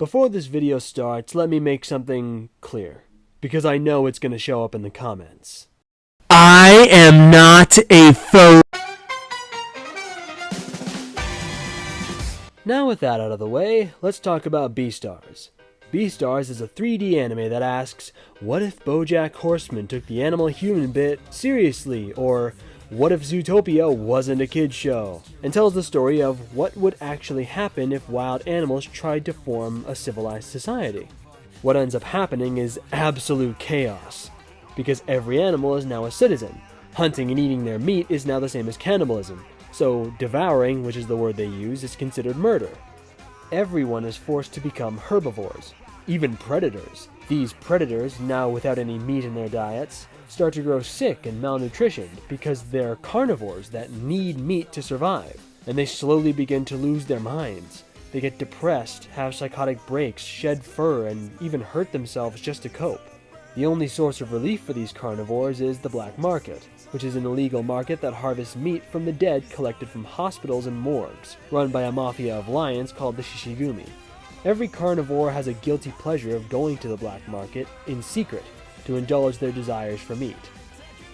Before this video starts, let me make something clear, because I know it's going to show up in the comments. I am not a foe. Now with that out of the way, let's talk about Beastars. Beastars is a 3D anime that asks, what if BoJack Horseman took the animal-human bit seriously, or what if Zootopia wasn't a kid's show, and tells the story of what would actually happen if wild animals tried to form a civilized society. What ends up happening is absolute chaos, because every animal is now a citizen. Hunting and eating their meat is now the same as cannibalism, so devouring, which is the word they use, is considered murder. Everyone is forced to become herbivores, even predators. These predators, now without any meat in their diets, start to grow sick and malnutritioned because they're carnivores that need meat to survive, and they slowly begin to lose their minds. They get depressed, have psychotic breaks, shed fur, and even hurt themselves just to cope. The only source of relief for these carnivores is the black market, which is an illegal market that harvests meat from the dead collected from hospitals and morgues, run by a mafia of lions called the Shishigumi. Every carnivore has a guilty pleasure of going to the black market in secret to indulge their desires for meat.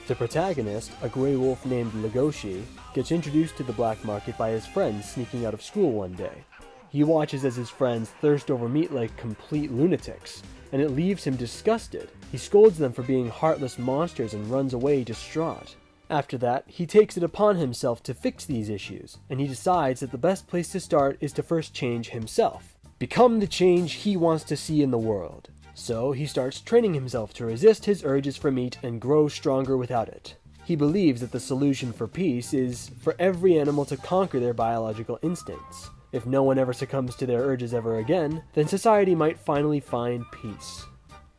The protagonist, a grey wolf named Legoshi, gets introduced to the black market by his friends sneaking out of school one day. He watches as his friends thirst over meat like complete lunatics, and it leaves him disgusted. He scolds them for being heartless monsters and runs away distraught. After that, he takes it upon himself to fix these issues, and he decides that the best place to start is to first change himself. Become the change he wants to see in the world. So he starts training himself to resist his urges for meat and grow stronger without it. He believes that the solution for peace is for every animal to conquer their biological instincts. If no one ever succumbs to their urges ever again, then society might finally find peace.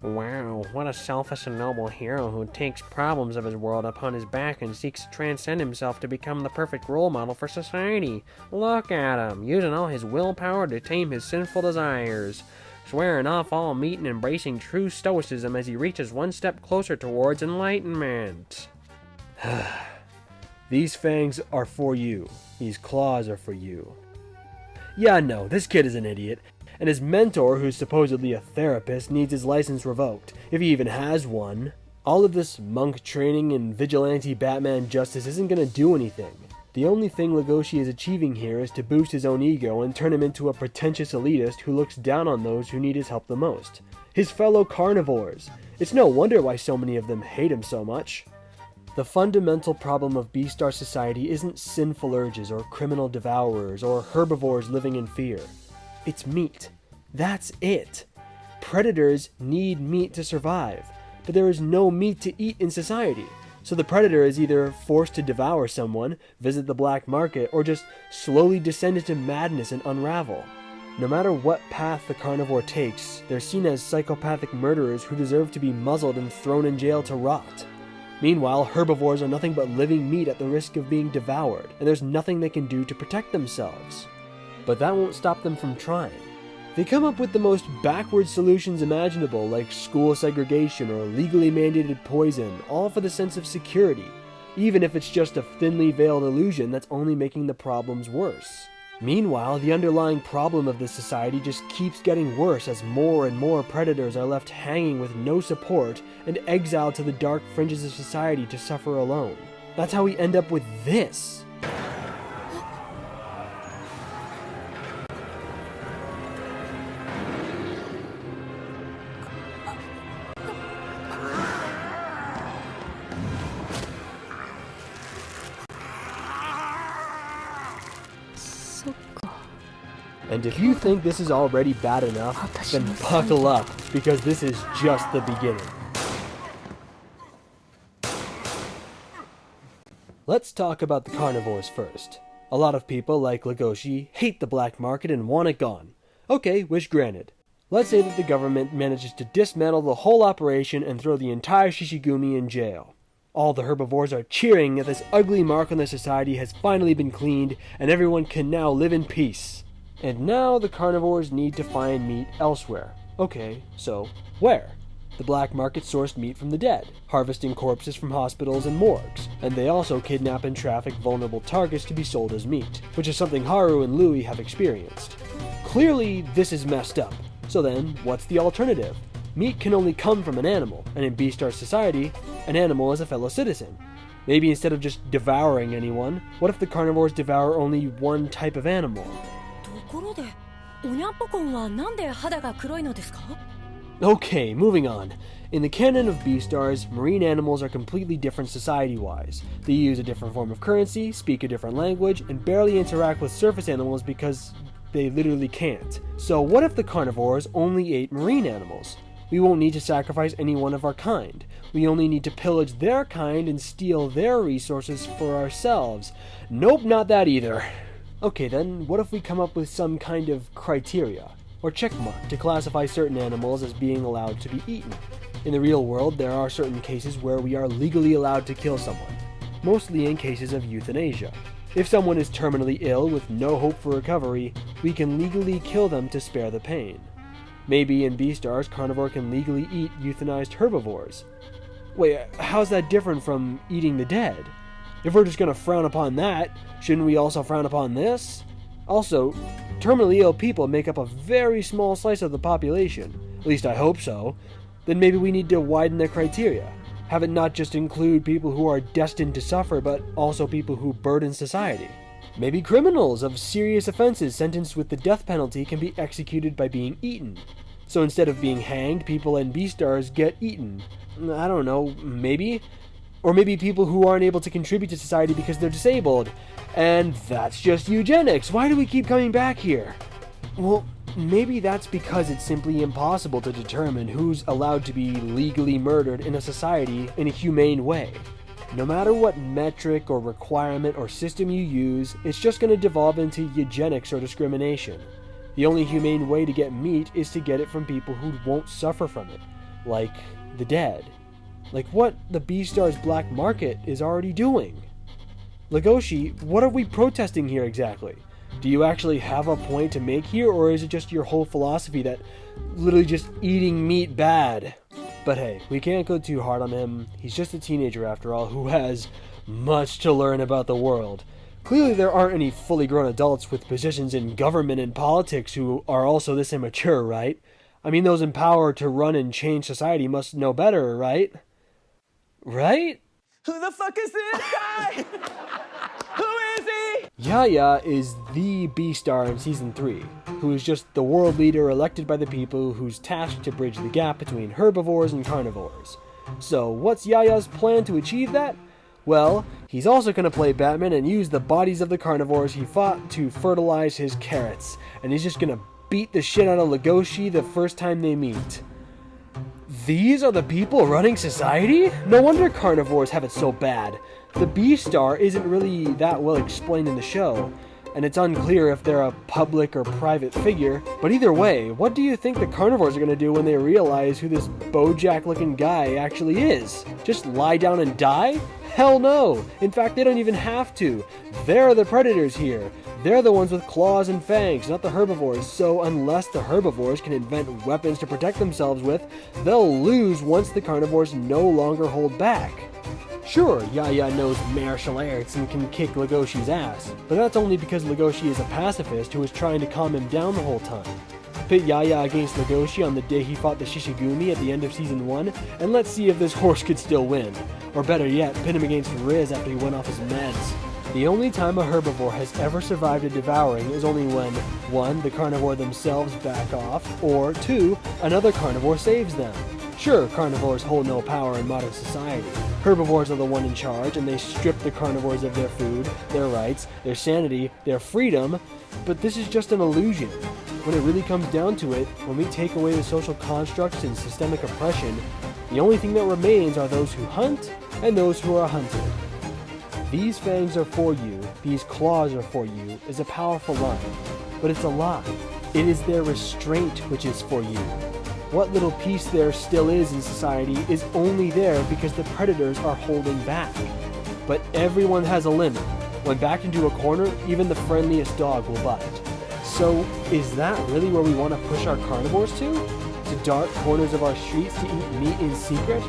Wow, what a selfless and noble hero who takes problems of his world upon his back and seeks to transcend himself to become the perfect role model for society. Look at him, using all his willpower to tame his sinful desires, swearing off all meat and embracing true stoicism as he reaches one step closer towards enlightenment. These fangs are for you. These claws are for you. Yeah, no, this kid is an idiot. And his mentor, who's supposedly a therapist, needs his license revoked, if he even has one. All of this monk training and vigilante Batman justice isn't gonna do anything. The only thing Legoshi is achieving here is to boost his own ego and turn him into a pretentious elitist who looks down on those who need his help the most. His fellow carnivores. It's no wonder why so many of them hate him so much. The fundamental problem of Beastar society isn't sinful urges or criminal devourers or herbivores living in fear. It's meat. That's it. Predators need meat to survive, but there is no meat to eat in society. So the predator is either forced to devour someone, visit the black market, or just slowly descend into madness and unravel. No matter what path the carnivore takes, they're seen as psychopathic murderers who deserve to be muzzled and thrown in jail to rot. Meanwhile, herbivores are nothing but living meat at the risk of being devoured, and there's nothing they can do to protect themselves. But that won't stop them from trying. They come up with the most backward solutions imaginable, like school segregation or legally mandated poison, all for the sense of security, even if it's just a thinly veiled illusion that's only making the problems worse. Meanwhile, the underlying problem of this society just keeps getting worse as more and more predators are left hanging with no support and exiled to the dark fringes of society to suffer alone. That's how we end up with this. And if you think this is already bad enough, then buckle up, because this is just the beginning. Let's talk about the carnivores first. A lot of people, like Legoshi, hate the black market and want it gone. Okay, wish granted. Let's say that the government manages to dismantle the whole operation and throw the entire Shishigumi in jail. All the herbivores are cheering that this ugly mark on their society has finally been cleaned, and everyone can now live in peace. And now the carnivores need to find meat elsewhere. Okay, so where? The black market sourced meat from the dead, harvesting corpses from hospitals and morgues, and they also kidnap and traffic vulnerable targets to be sold as meat, which is something Haru and Loui have experienced. Clearly, this is messed up, So then, what's the alternative? Meat can only come from an animal, and in Beastar society, an animal is a fellow citizen. Maybe instead of just devouring anyone, what if the carnivores devour only one type of animal? Okay, moving on. In the canon of Beastars, marine animals are completely different society-wise. They use a different form of currency, speak a different language, and barely interact with surface animals because they literally can't. So what if the carnivores only ate marine animals? We won't need to sacrifice any one of our kind. We only need to pillage their kind and steal their resources for ourselves. Nope, not that either. Okay then, what if we come up with some kind of criteria, or checkmark, to classify certain animals as being allowed to be eaten? In the real world, there are certain cases where we are legally allowed to kill someone, mostly in cases of euthanasia. If someone is terminally ill with no hope for recovery, we can legally kill them to spare the pain. Maybe in Beastars, carnivore can legally eat euthanized herbivores. Wait, how's that different from eating the dead? If we're just gonna frown upon that, shouldn't we also frown upon this? Also, terminally ill people make up a very small slice of the population. At least I hope so. Then maybe we need to widen the criteria. Have it not just include people who are destined to suffer, but also people who burden society. Maybe criminals of serious offenses sentenced with the death penalty can be executed by being eaten. So instead of being hanged, people in Beastars get eaten. I don't know, maybe? Or maybe people who aren't able to contribute to society because they're disabled. And that's just eugenics. Why do we keep coming back here? Well, maybe that's because it's simply impossible to determine who's allowed to be legally murdered in a society in a humane way. No matter what metric or requirement or system you use, it's just going to devolve into eugenics or discrimination. The only humane way to get meat is to get it from people who won't suffer from it, like the dead. Like what the Beastars black market is already doing. Legoshi, what are we protesting here exactly? Do you actually have a point to make here, or is it just your whole philosophy that literally just eating meat bad? But hey, we can't go too hard on him. He's just a teenager after all, who has much to learn about the world. Clearly there aren't any fully grown adults with positions in government and politics who are also this immature, right? I mean, those in power to run and change society must know better, right? Right? Who the fuck is this guy? Who is he? Yaya is the Beastar in Season 3, who is just the world leader elected by the people who's tasked to bridge the gap between herbivores and carnivores. So what's Yaya's plan to achieve that? Well, he's also going to play Batman and use the bodies of the carnivores he fought to fertilize his carrots, and he's just going to beat the shit out of Legoshi the first time they meet. These are the people running society? No wonder carnivores have it so bad. The Beastar isn't really that well explained in the show, and it's unclear if they're a public or private figure. But either way, what do you think the carnivores are going to do when they realize who this Bojack-looking guy actually is? Just lie down and die? Hell no! In fact, they don't even have to. They're the predators here. They're the ones with claws and fangs, not the herbivores, so unless the herbivores can invent weapons to protect themselves with, they'll lose once the carnivores no longer hold back. Sure, Yaya knows martial arts and can kick Legoshi's ass, but that's only because Legoshi is a pacifist who is trying to calm him down the whole time. Pit Yaya against Legoshi on the day he fought the Shishigumi at the end of Season 1, and let's see if this horse could still win. Or better yet, pit him against Riz after he went off his meds. The only time a herbivore has ever survived a devouring is only when 1. The carnivore themselves back off, or 2. Another carnivore saves them. Sure, carnivores hold no power in modern society. Herbivores are the one in charge, and they strip the carnivores of their food, their rights, their sanity, their freedom, but this is just an illusion. When it really comes down to it, when we take away the social constructs and systemic oppression, the only thing that remains are those who hunt and those who are hunted. These fangs are for you, these claws are for you, is a powerful line, but it's a lie. It is their restraint which is for you. What little peace there still is in society is only there because the predators are holding back. But everyone has a limit. When backed into a corner, even the friendliest dog will bite. So, is that really where we want to push our carnivores to? To dark corners of our streets to eat meat in secret?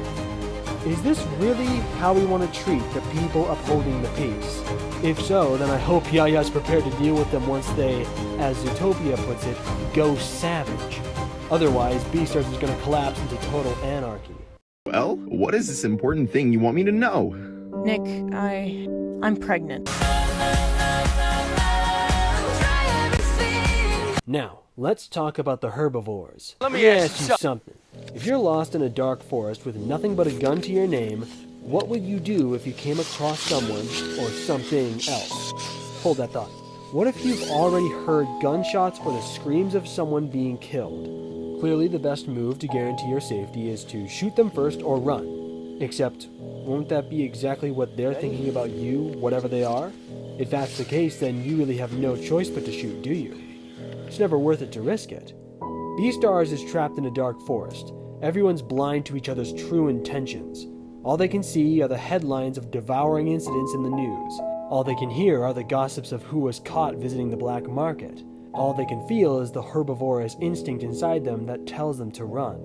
Is this really how we want to treat the people upholding the peace? If so, then I hope Yaya's prepared to deal with them once they, as Zootopia puts it, go savage. Otherwise, Beastars is going to collapse into total anarchy. Well, what is this important thing you want me to know? Nick, I'm pregnant. Now, let's talk about the herbivores. Let me ask you something. If you're lost in a dark forest with nothing but a gun to your name, what would you do if you came across someone or something else? Hold that thought. What if you've already heard gunshots or the screams of someone being killed? Clearly the best move to guarantee your safety is to shoot them first or run. Except, won't that be exactly what they're thinking about you, whatever they are? If that's the case, then you really have no choice but to shoot, do you? It's never worth it to risk it. Beastars is trapped in a dark forest. Everyone's blind to each other's true intentions. All they can see are the headlines of devouring incidents in the news. All they can hear are the gossips of who was caught visiting the black market. All they can feel is the herbivorous instinct inside them that tells them to run.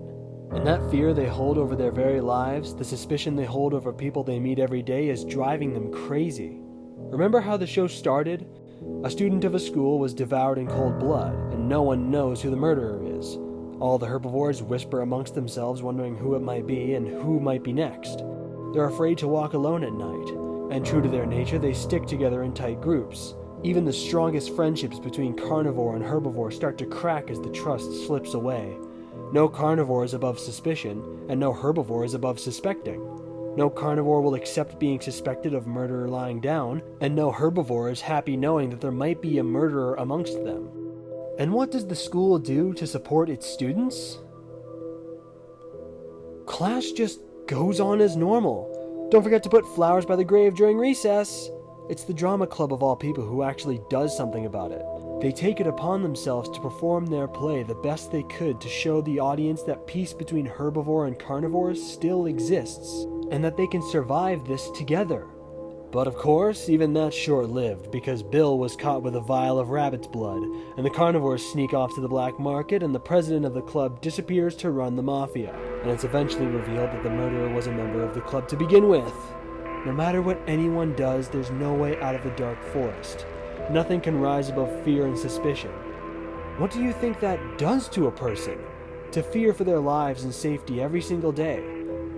And that fear they hold over their very lives, the suspicion they hold over people they meet every day, is driving them crazy. Remember how the show started? A student of a school was devoured in cold blood, and no one knows who the murderer is. All the herbivores whisper amongst themselves, wondering who it might be and who might be next. They're afraid to walk alone at night, and true to their nature, they stick together in tight groups. Even the strongest friendships between carnivore and herbivore start to crack as the trust slips away. No carnivore is above suspicion, and no herbivore is above suspecting. No carnivore will accept being suspected of murder lying down, and no herbivore is happy knowing that there might be a murderer amongst them. And what does the school do to support its students? Class just goes on as normal. Don't forget to put flowers by the grave during recess. It's the drama club of all people who actually does something about it. They take it upon themselves to perform their play the best they could to show the audience that peace between herbivore and carnivores still exists, and that they can survive this together. But of course, even that's short-lived, because Bill was caught with a vial of rabbit's blood, and the carnivores sneak off to the black market, and the president of the club disappears to run the mafia, and it's eventually revealed that the murderer was a member of the club to begin with. No matter what anyone does, there's no way out of the dark forest. Nothing can rise above fear and suspicion. What do you think that does to a person? To fear for their lives and safety every single day.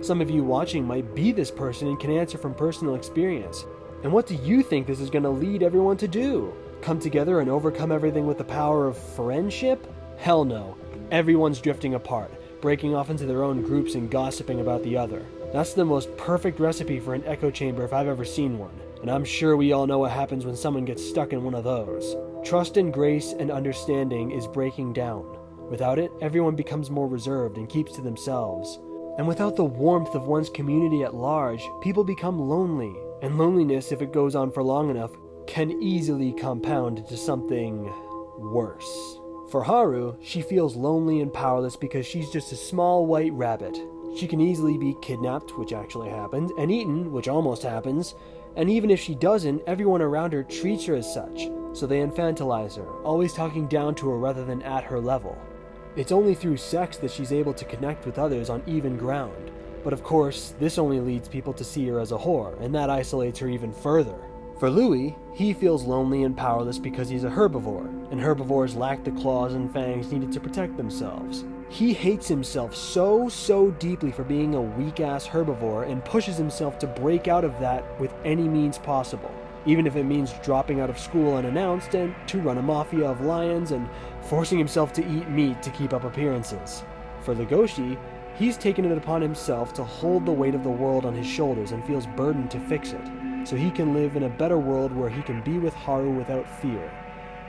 Some of you watching might be this person and can answer from personal experience. And what do you think this is going to lead everyone to do? Come together and overcome everything with the power of friendship? Hell no. Everyone's drifting apart, breaking off into their own groups and gossiping about the other. That's the most perfect recipe for an echo chamber if I've ever seen one. And I'm sure we all know what happens when someone gets stuck in one of those. Trust and grace and understanding is breaking down. Without it, everyone becomes more reserved and keeps to themselves. And without the warmth of one's community at large, people become lonely. And loneliness, if it goes on for long enough, can easily compound into something worse. For Haru, she feels lonely and powerless because she's just a small white rabbit. She can easily be kidnapped, which actually happens, and eaten, which almost happens, and even if she doesn't, everyone around her treats her as such, so they infantilize her, always talking down to her rather than at her level. It's only through sex that she's able to connect with others on even ground, but of course, this only leads people to see her as a whore, and that isolates her even further. For Loui, he feels lonely and powerless because he's a herbivore, and herbivores lack the claws and fangs needed to protect themselves. He hates himself so deeply for being a weak-ass herbivore and pushes himself to break out of that with any means possible, even if it means dropping out of school unannounced and to run a mafia of lions and forcing himself to eat meat to keep up appearances. For Legoshi, he's taken it upon himself to hold the weight of the world on his shoulders and feels burdened to fix it, so he can live in a better world where he can be with Haru without fear,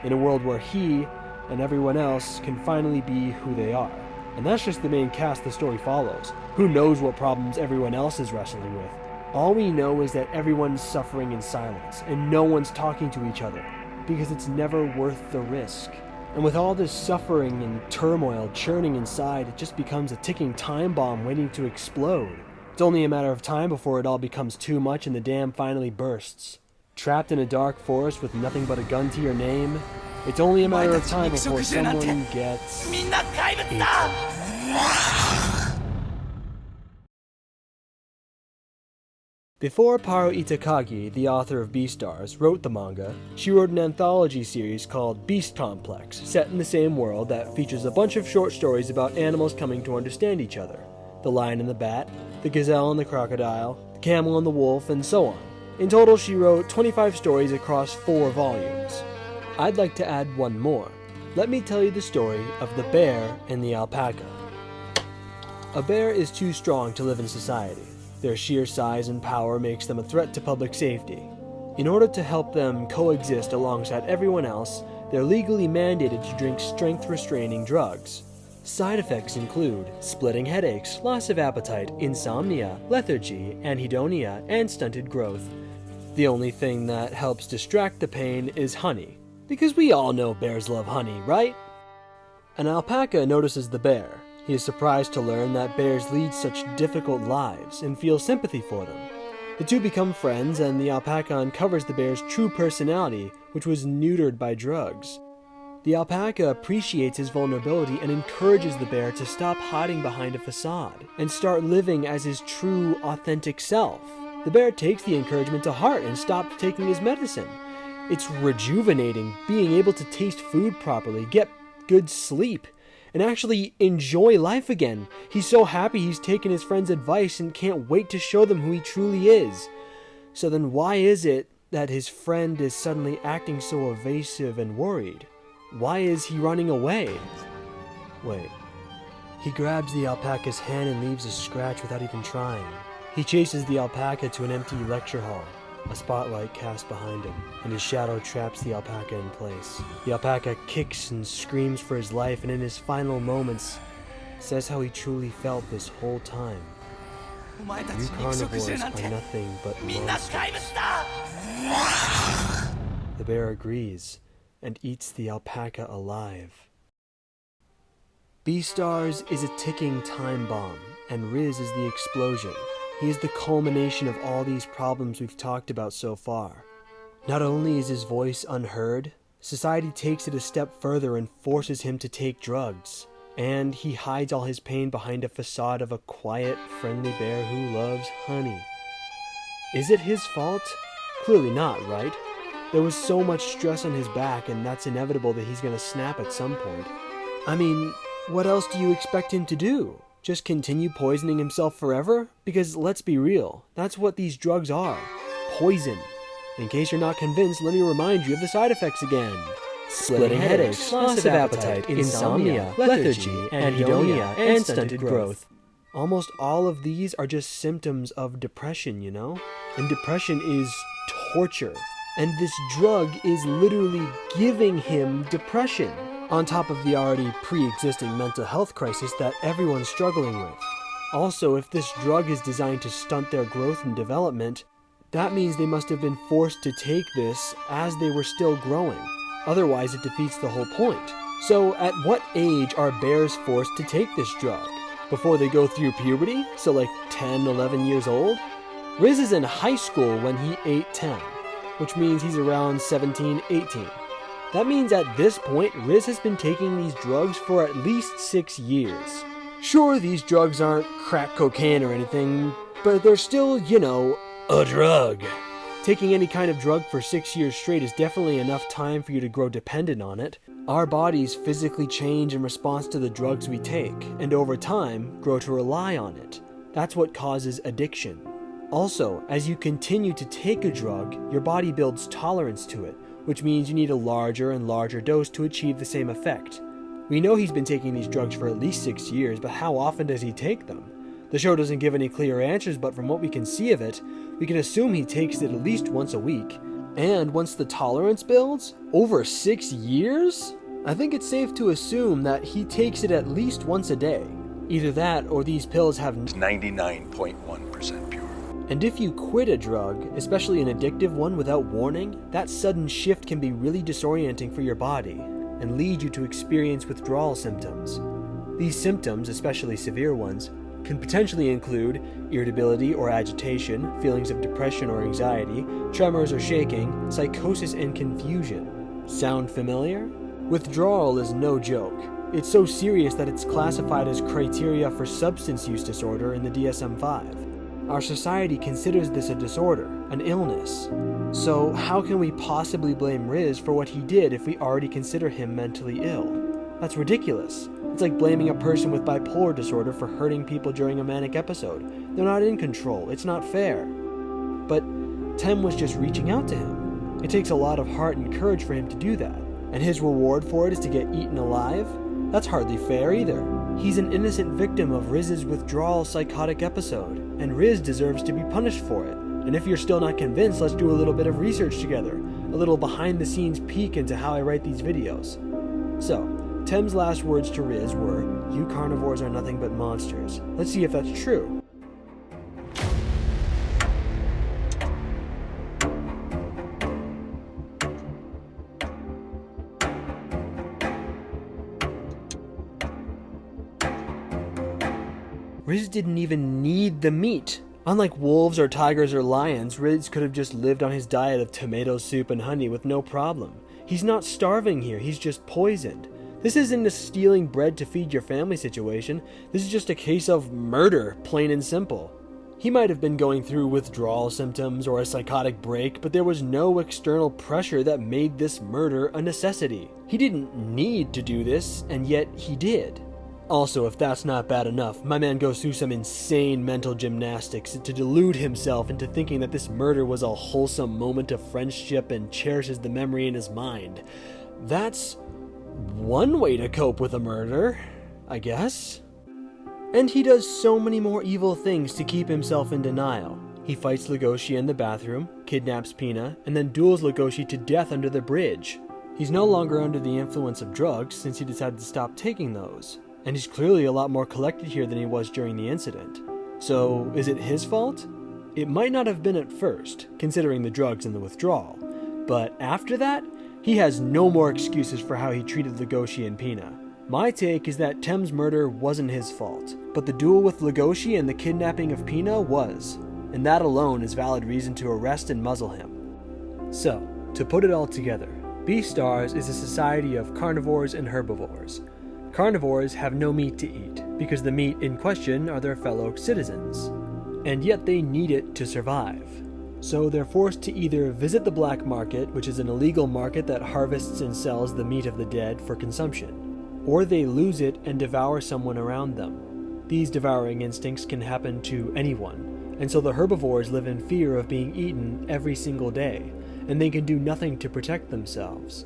in a world where he and everyone else can finally be who they are. And that's just the main cast the story follows. Who knows what problems everyone else is wrestling with? All we know is that everyone's suffering in silence, and no one's talking to each other, because it's never worth the risk. And with all this suffering and turmoil churning inside, it just becomes a ticking time bomb waiting to explode. It's only a matter of time before it all becomes too much and the dam finally bursts. Trapped in a dark forest with nothing but a gun to your name, it's only a matter of time before someone gets eaten. Before Paru Itakagi, the author of Beastars, wrote the manga, she wrote an anthology series called Beast Complex, set in the same world that features a bunch of short stories about animals coming to understand each other. The lion and the bat, the gazelle and the crocodile, the camel and the wolf, and so on. In total, she wrote 25 stories across 4 volumes. I'd like to add one more. Let me tell you the story of the bear and the alpaca. A bear is too strong to live in society. Their sheer size and power makes them a threat to public safety. In order to help them coexist alongside everyone else, they're legally mandated to drink strength-restraining drugs. Side effects include splitting headaches, loss of appetite, insomnia, lethargy, anhedonia, and stunted growth. The only thing that helps distract the pain is honey. Because we all know bears love honey, right? An alpaca notices the bear. He is surprised to learn that bears lead such difficult lives and feels sympathy for them. The two become friends, and the alpaca uncovers the bear's true personality, which was neutered by drugs. The alpaca appreciates his vulnerability and encourages the bear to stop hiding behind a facade and start living as his true, authentic self. The bear takes the encouragement to heart and stops taking his medicine. It's rejuvenating being able to taste food properly, get good sleep, and actually enjoy life again. He's so happy he's taken his friend's advice and can't wait to show them who he truly is. So then why is it that his friend is suddenly acting so evasive and worried? Why is he running away? Wait. He grabs the alpaca's hand and leaves a scratch without even trying. He chases the alpaca to an empty lecture hall. A spotlight cast behind him, and his shadow traps the alpaca in place. The alpaca kicks and screams for his life, and in his final moments, says how he truly felt this whole time. You carnivores are nothing but monsters. The bear agrees, and eats the alpaca alive. Beastars is a ticking time bomb, and Riz is the explosion. He is the culmination of all these problems we've talked about so far. Not only is his voice unheard, society takes it a step further and forces him to take drugs. And he hides all his pain behind a facade of a quiet, friendly bear who loves honey. Is it his fault? Clearly not, right? There was so much stress on his back, and that's inevitable that he's gonna snap at some point. I mean, what else do you expect him to do? Just continue poisoning himself forever? Because let's be real, that's what these drugs are. Poison. In case you're not convinced, let me remind you of the side effects again. Splitting headaches, loss of appetite, insomnia, lethargy, anhedonia, and stunted growth. Almost all of these are just symptoms of depression, you know? And depression is torture. And this drug is literally giving him depression, on top of the already pre-existing mental health crisis that everyone's struggling with. Also, if this drug is designed to stunt their growth and development, that means they must have been forced to take this as they were still growing. Otherwise, it defeats the whole point. So, at what age are bears forced to take this drug? Before they go through puberty? So like 10, 11 years old? Riz is in high school when he ate 10, which means he's around 17, 18. That means at this point, Riz has been taking these drugs for at least 6 years. Sure, these drugs aren't crack cocaine or anything, but they're still, you know, a drug. Taking any kind of drug for 6 years straight is definitely enough time for you to grow dependent on it. Our bodies physically change in response to the drugs we take, and over time, grow to rely on it. That's what causes addiction. Also, as you continue to take a drug, your body builds tolerance to it, which means you need a larger and larger dose to achieve the same effect. We know he's been taking these drugs for at least 6 years, but how often does he take them? The show doesn't give any clear answers, but from what we can see of it, we can assume he takes it at least once a week. And once the tolerance builds, over 6 years? I think it's safe to assume that he takes it at least once a day. Either that, or these pills have 99.1% pure. And if you quit a drug, especially an addictive one without warning, that sudden shift can be really disorienting for your body and lead you to experience withdrawal symptoms. These symptoms, especially severe ones, can potentially include irritability or agitation, feelings of depression or anxiety, tremors or shaking, psychosis and confusion. Sound familiar? Withdrawal is no joke. It's so serious that it's classified as criteria for substance use disorder in the DSM-V. Our society considers this a disorder, an illness. So how can we possibly blame Riz for what he did if we already consider him mentally ill? That's ridiculous. It's like blaming a person with bipolar disorder for hurting people during a manic episode. They're not in control. It's not fair. But Tem was just reaching out to him. It takes a lot of heart and courage for him to do that. And his reward for it is to get eaten alive? That's hardly fair either. He's an innocent victim of Riz's withdrawal psychotic episode, and Riz deserves to be punished for it. And if you're still not convinced, let's do a little bit of research together. A little behind the scenes peek into how I write these videos. So, Tem's last words to Riz were, "You carnivores are nothing but monsters." Let's see if that's true. Riz didn't even need the meat. Unlike wolves or tigers or lions, Riz could have just lived on his diet of tomato soup and honey with no problem. He's not starving here, he's just poisoned. This isn't a stealing bread to feed your family situation. This is just a case of murder, plain and simple. He might have been going through withdrawal symptoms or a psychotic break, but there was no external pressure that made this murder a necessity. He didn't need to do this, and yet he did. Also, if that's not bad enough, my man goes through some insane mental gymnastics to delude himself into thinking that this murder was a wholesome moment of friendship and cherishes the memory in his mind. That's one way to cope with a murder, I guess. And he does so many more evil things to keep himself in denial. He fights Legoshi in the bathroom, kidnaps Pina, and then duels Legoshi to death under the bridge. He's no longer under the influence of drugs since he decided to stop taking those. And he's clearly a lot more collected here than he was during the incident. So, is it his fault? It might not have been at first, considering the drugs and the withdrawal. But after that, he has no more excuses for how he treated Legoshi and Pina. My take is that Tem's murder wasn't his fault, but the duel with Legoshi and the kidnapping of Pina was. And that alone is valid reason to arrest and muzzle him. So, to put it all together, Beastars is a society of carnivores and herbivores. Carnivores have no meat to eat, because the meat in question are their fellow citizens, and yet they need it to survive. So they're forced to either visit the black market, which is an illegal market that harvests and sells the meat of the dead for consumption, or they lose it and devour someone around them. These devouring instincts can happen to anyone, and so the herbivores live in fear of being eaten every single day, and they can do nothing to protect themselves.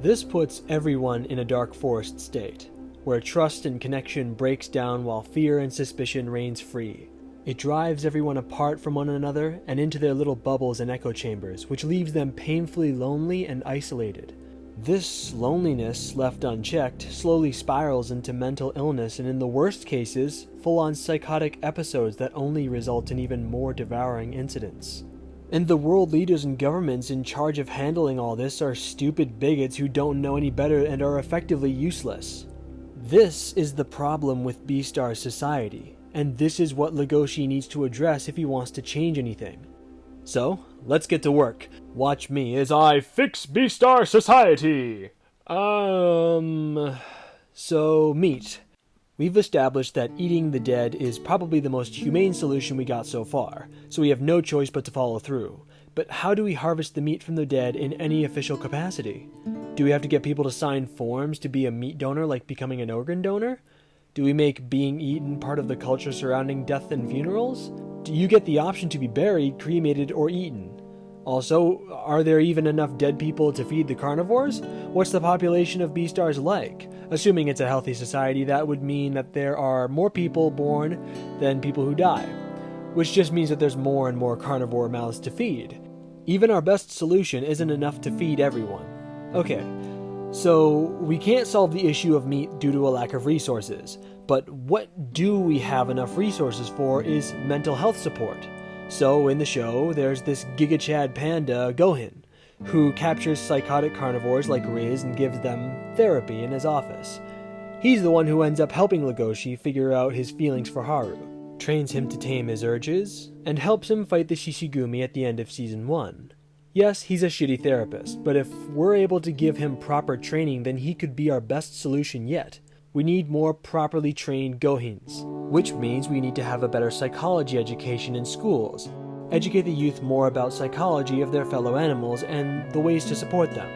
This puts everyone in a dark forest state, where trust and connection breaks down while fear and suspicion reigns free. It drives everyone apart from one another and into their little bubbles and echo chambers, which leaves them painfully lonely and isolated. This loneliness, left unchecked, slowly spirals into mental illness and in the worst cases, full-on psychotic episodes that only result in even more devouring incidents. And the world leaders and governments in charge of handling all this are stupid bigots who don't know any better and are effectively useless. This is the problem with Beastars society, and this is what Legoshi needs to address if he wants to change anything. So, let's get to work. Watch me as I fix Beastar society! So, meat. We've established that eating the dead is probably the most humane solution we got so far, so we have no choice but to follow through. But how do we harvest the meat from the dead in any official capacity? Do we have to get people to sign forms to be a meat donor like becoming an organ donor? Do we make being eaten part of the culture surrounding death and funerals? Do you get the option to be buried, cremated, or eaten? Also, are there even enough dead people to feed the carnivores? What's the population of Beastars like? Assuming it's a healthy society, that would mean that there are more people born than people who die, which just means that there's more and more carnivore mouths to feed. Even our best solution isn't enough to feed everyone. Okay, so we can't solve the issue of meat due to a lack of resources, but what do we have enough resources for is mental health support. So in the show, there's this Giga Chad panda, Gohan, who captures psychotic carnivores like Riz and gives them therapy in his office. He's the one who ends up helping Legoshi figure out his feelings for Haru, trains him to tame his urges, and helps him fight the Shishigumi at the end of Season 1. Yes, he's a shitty therapist, but if we're able to give him proper training, then he could be our best solution yet. We need more properly trained gohins, which means we need to have a better psychology education in schools. Educate the youth more about psychology of their fellow animals and the ways to support them.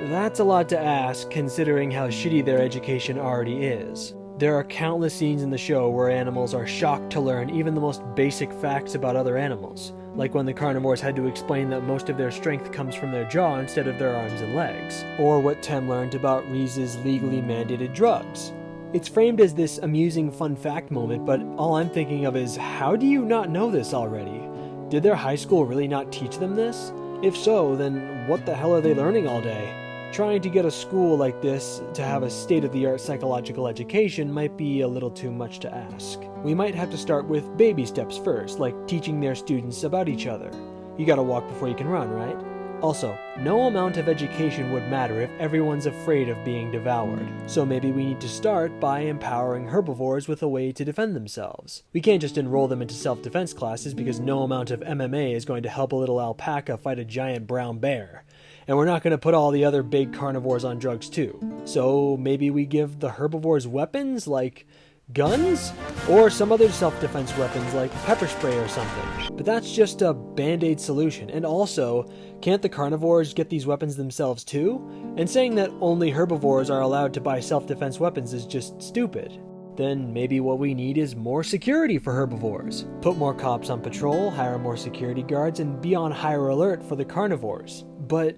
That's a lot to ask considering how shitty their education already is. There are countless scenes in the show where animals are shocked to learn even the most basic facts about other animals, like when the carnivores had to explain that most of their strength comes from their jaw instead of their arms and legs, or what Tem learned about Riz's legally mandated drugs. It's framed as this amusing fun fact moment, but all I'm thinking of is, how do you not know this already? Did their high school really not teach them this? If so, then what the hell are they learning all day? Trying to get a school like this to have a state-of-the-art psychological education might be a little too much to ask. We might have to start with baby steps first, like teaching their students about each other. You gotta walk before you can run, right? Also, no amount of education would matter if everyone's afraid of being devoured, so maybe we need to start by empowering herbivores with a way to defend themselves. We can't just enroll them into self-defense classes because no amount of MMA is going to help a little alpaca fight a giant brown bear. And we're not going to put all the other big carnivores on drugs too. So maybe we give the herbivores weapons like guns? Or some other self-defense weapons like pepper spray or something. But that's just a band-aid solution. And also, can't the carnivores get these weapons themselves too? And saying that only herbivores are allowed to buy self-defense weapons is just stupid. Then maybe what we need is more security for herbivores. Put more cops on patrol, hire more security guards, and be on higher alert for the carnivores. But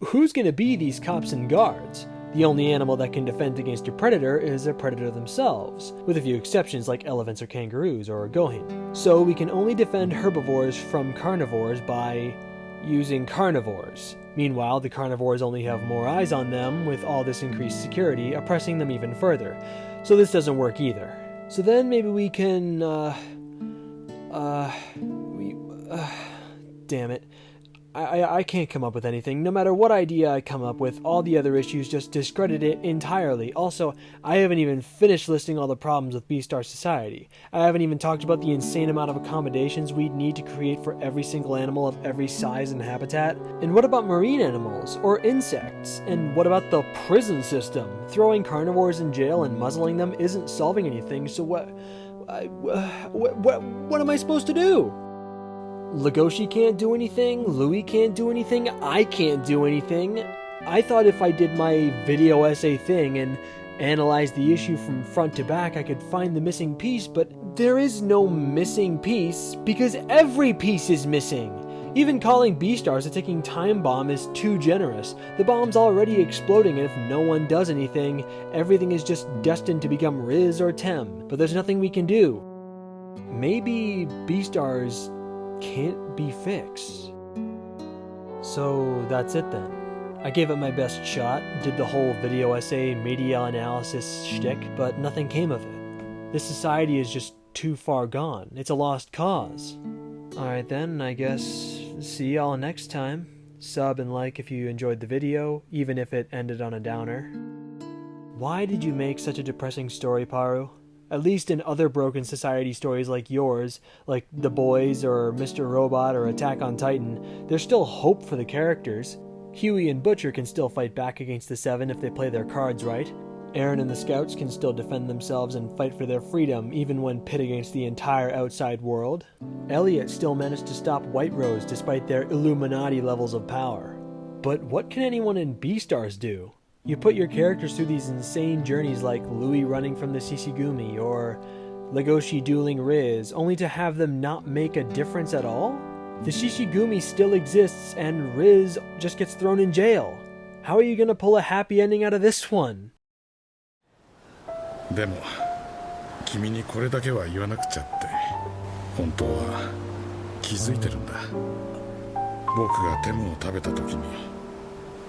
who's going to be these cops and guards? The only animal that can defend against a predator is a predator themselves, with a few exceptions like elephants or kangaroos or a gohin. So we can only defend herbivores from carnivores by using carnivores. Meanwhile, the carnivores only have more eyes on them, with all this increased security oppressing them even further. So this doesn't work either. So then maybe we can, damn it. I can't come up with anything. No matter what idea I come up with, all the other issues just discredit it entirely. Also, I haven't even finished listing all the problems with Beastar Society. I haven't even talked about the insane amount of accommodations we'd need to create for every single animal of every size and habitat. And what about marine animals? Or insects? And what about the prison system? Throwing carnivores in jail and muzzling them isn't solving anything, so what am I supposed to do? Legoshi can't do anything, Loui can't do anything, I can't do anything. I thought if I did my video essay thing and analyzed the issue from front to back, I could find the missing piece, but there is no missing piece because every piece is missing. Even calling Beastars a ticking time bomb is too generous. The bomb's already exploding, and if no one does anything, everything is just destined to become Riz or Tem, but there's nothing we can do. Maybe Beastars can't be fixed. So that's it then. I gave it my best shot, did the whole video essay, media analysis shtick, but nothing came of it. This society is just too far gone. It's a lost cause. Alright then, I guess see y'all next time. Sub and like if you enjoyed the video, even if it ended on a downer. Why did you make such a depressing story, Paru? At least in other Broken Society stories like yours, like The Boys or Mr. Robot or Attack on Titan, there's still hope for the characters. Huey and Butcher can still fight back against the Seven if they play their cards right. Aaron and the Scouts can still defend themselves and fight for their freedom even when pit against the entire outside world. Elliot still managed to stop White Rose despite their Illuminati levels of power. But what can anyone in Beastars do? You put your characters through these insane journeys like Loui running from the Shishigumi or Legoshi dueling Riz, only to have them not make a difference at all? The Shishigumi still exists and Riz just gets thrown in jail. How are you gonna pull a happy ending out of this one? でも君にこれだけは言わなくちゃって本当は気づいてるんだ僕がテムを食べた時に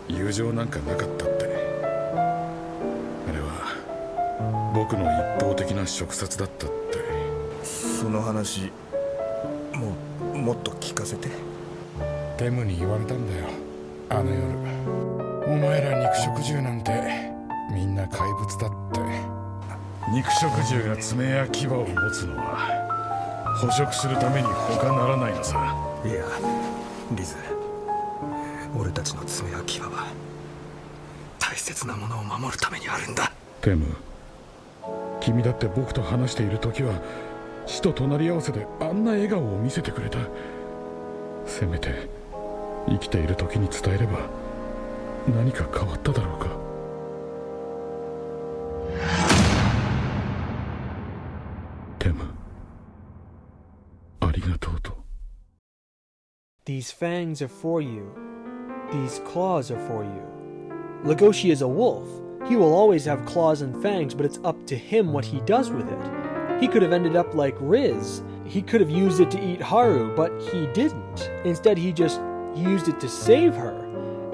友情なんかなかったってあれは僕の一方的な食殺だったってその話もっと聞かせてテムに言われたんだよあの夜お前ら肉食獣なんてみんな怪物だって肉食獣が爪や牙を持つのは捕食するために他ならないのさいやリズ俺たちの爪や牙は大切なものを守るためにあるんだテム君だって僕と話している時は死と隣り合わせであんな笑顔を見せてくれた。せめて生きている時に伝えれば何か変わっただろうか。テム、ありがとうと。 These fangs are for you. These claws are for you. Legoshi is a wolf. He will always have claws and fangs, but it's up to him what he does with it. He could have ended up like Riz. He could have used it to eat Haru, but he didn't. Instead, he used it to save her.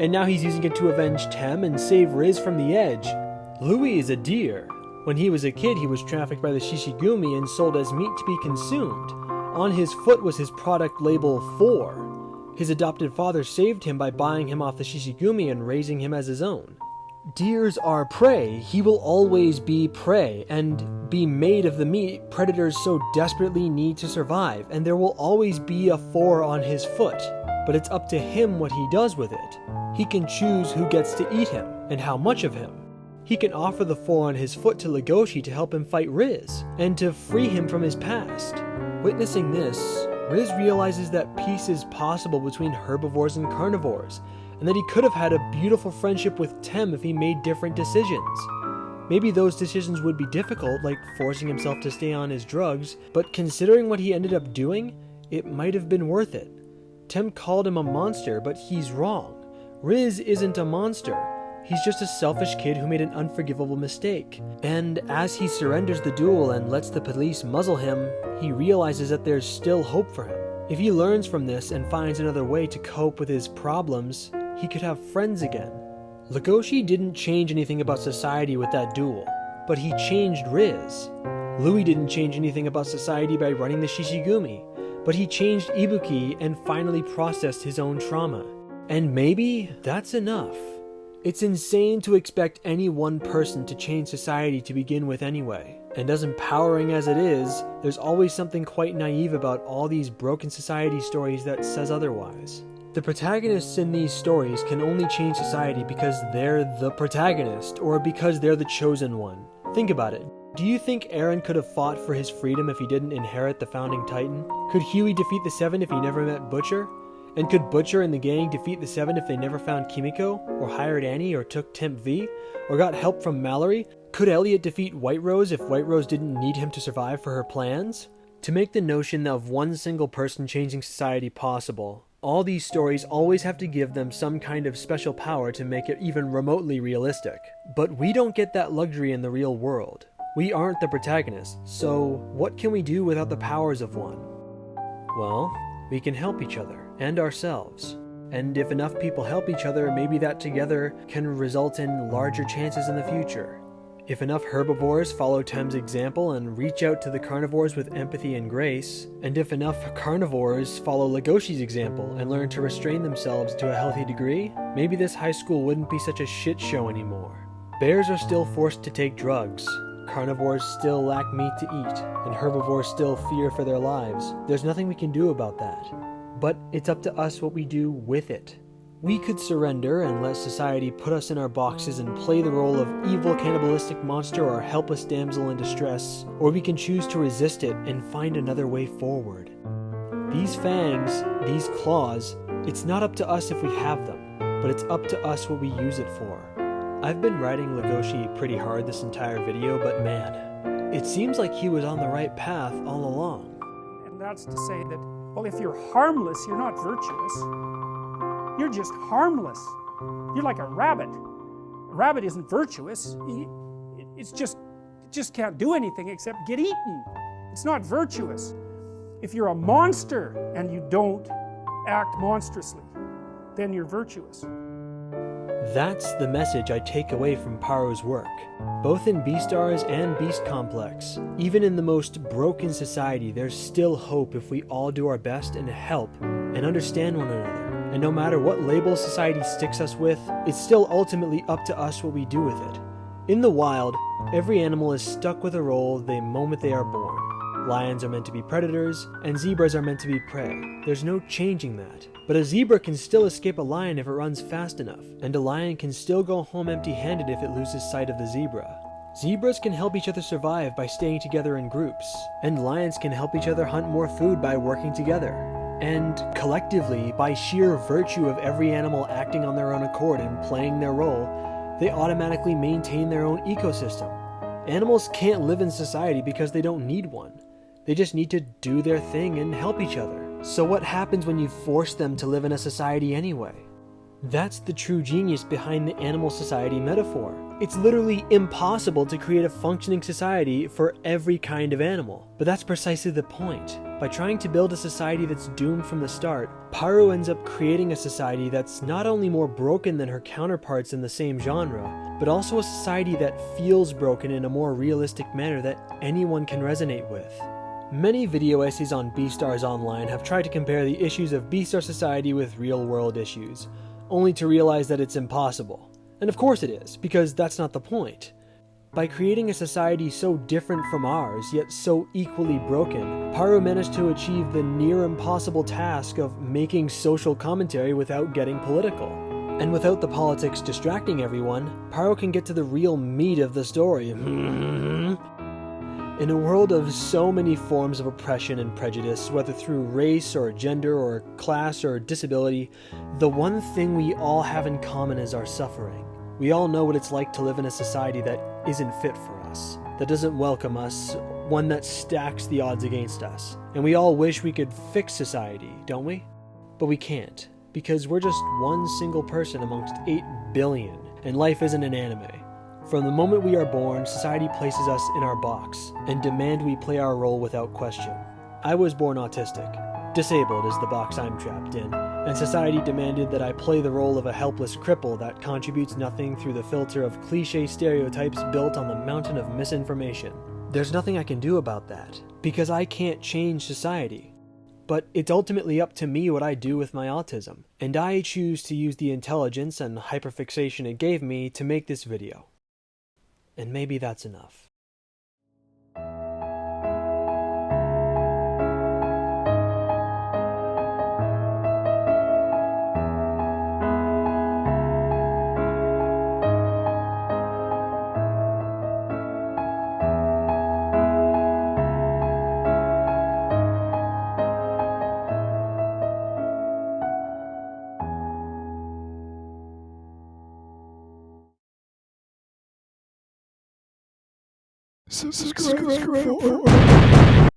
And now he's using it to avenge Tem and save Riz from the edge. Loui is a deer. When he was a kid, he was trafficked by the Shishigumi and sold as meat to be consumed. On his foot was his product label 4. His adopted father saved him by buying him off the Shishigumi and raising him as his own. Deers are prey. He will always be prey and be made of the meat predators so desperately need to survive, and there will always be a 4 on his foot. But it's up to him what he does with it. He can choose who gets to eat him and how much of him. He can offer the 4 on his foot to Legoshi to help him fight Riz and to free him from his past. Witnessing this, Riz realizes that peace is possible between herbivores and carnivores, and that he could have had a beautiful friendship with Tem if he made different decisions. Maybe those decisions would be difficult, like forcing himself to stay on his drugs, but considering what he ended up doing, it might have been worth it. Tem called him a monster, but he's wrong. Riz isn't a monster. He's just a selfish kid who made an unforgivable mistake. And as he surrenders the duel and lets the police muzzle him, he realizes that there's still hope for him. If he learns from this and finds another way to cope with his problems, he could have friends again. Legoshi didn't change anything about society with that duel, but he changed Riz. Loui didn't change anything about society by running the Shishigumi, but he changed Ibuki and finally processed his own trauma. And maybe that's enough. It's insane to expect any one person to change society to begin with anyway. And as empowering as it is, there's always something quite naive about all these broken society stories that says otherwise. The protagonists in these stories can only change society because they're the protagonist, or because they're the chosen one. Think about it. Do you think Eren could have fought for his freedom if he didn't inherit the founding titan? Could Huey defeat the Seven if he never met Butcher? And could Butcher and the gang defeat the Seven if they never found Kimiko, or hired Annie, or took Temp V, or got help from Mallory? Could Elliot defeat White Rose if White Rose didn't need him to survive for her plans? To make the notion of one single person changing society possible, all these stories always have to give them some kind of special power to make it even remotely realistic. But we don't get that luxury in the real world. We aren't the protagonists, so what can we do without the powers of one? Well, we can help each other and ourselves. And if enough people help each other, maybe that together can result in larger chances in the future. If enough herbivores follow Tem's example and reach out to the carnivores with empathy and grace, and if enough carnivores follow Legoshi's example and learn to restrain themselves to a healthy degree, maybe this high school wouldn't be such a shit show anymore. Bears are still forced to take drugs, carnivores still lack meat to eat, and herbivores still fear for their lives. There's nothing we can do about that. But it's up to us what we do with it. We could surrender and let society put us in our boxes and play the role of evil cannibalistic monster or helpless damsel in distress, or we can choose to resist it and find another way forward. These fangs, these claws, it's not up to us if we have them, but it's up to us what we use it for. I've been riding Legoshi pretty hard this entire video, but man, it seems like he was on the right path all along. And that's to say that, well, if you're harmless, you're not virtuous. You're just harmless. You're like a rabbit. A rabbit isn't virtuous. It just can't do anything except get eaten. It's not virtuous. If you're a monster and you don't act monstrously, then you're virtuous. That's the message I take away from Paro's work, both in Beastars and Beast Complex. Even in the most broken society, there's still hope if we all do our best and help and understand one another. And no matter what label society sticks us with, it's still ultimately up to us what we do with it. In the wild, every animal is stuck with a role the moment they are born. Lions are meant to be predators, and zebras are meant to be prey. There's no changing that. But a zebra can still escape a lion if it runs fast enough, and a lion can still go home empty-handed if it loses sight of the zebra. Zebras can help each other survive by staying together in groups, and lions can help each other hunt more food by working together. And collectively, by sheer virtue of every animal acting on their own accord and playing their role, they automatically maintain their own ecosystem. Animals can't live in society because they don't need one. They just need to do their thing and help each other. So what happens when you force them to live in a society anyway? That's the true genius behind the animal society metaphor. It's literally impossible to create a functioning society for every kind of animal. But that's precisely the point. By trying to build a society that's doomed from the start, Haru ends up creating a society that's not only more broken than her counterparts in the same genre, but also a society that feels broken in a more realistic manner that anyone can resonate with. Many video essays on Beastars Online have tried to compare the issues of Beastar society with real-world issues, only to realize that it's impossible. And of course it is, because that's not the point. By creating a society so different from ours, yet so equally broken, Haru managed to achieve the near impossible task of making social commentary without getting political. And without the politics distracting everyone, Haru can get to the real meat of the story. In a world of so many forms of oppression and prejudice, whether through race or gender or class or disability, the one thing we all have in common is our suffering. We all know what it's like to live in a society that isn't fit for us, that doesn't welcome us, one that stacks the odds against us. And we all wish we could fix society, don't we? But we can't, because we're just one single person amongst 8 billion, and life isn't an anime. From the moment we are born, society places us in our box, and demand we play our role without question. I was born autistic. Disabled is the box I'm trapped in, and society demanded that I play the role of a helpless cripple that contributes nothing through the filter of cliché stereotypes built on the mountain of misinformation. There's nothing I can do about that, because I can't change society. But it's ultimately up to me what I do with my autism, and I choose to use the intelligence and hyperfixation it gave me to make this video. And maybe that's enough. Subscribe for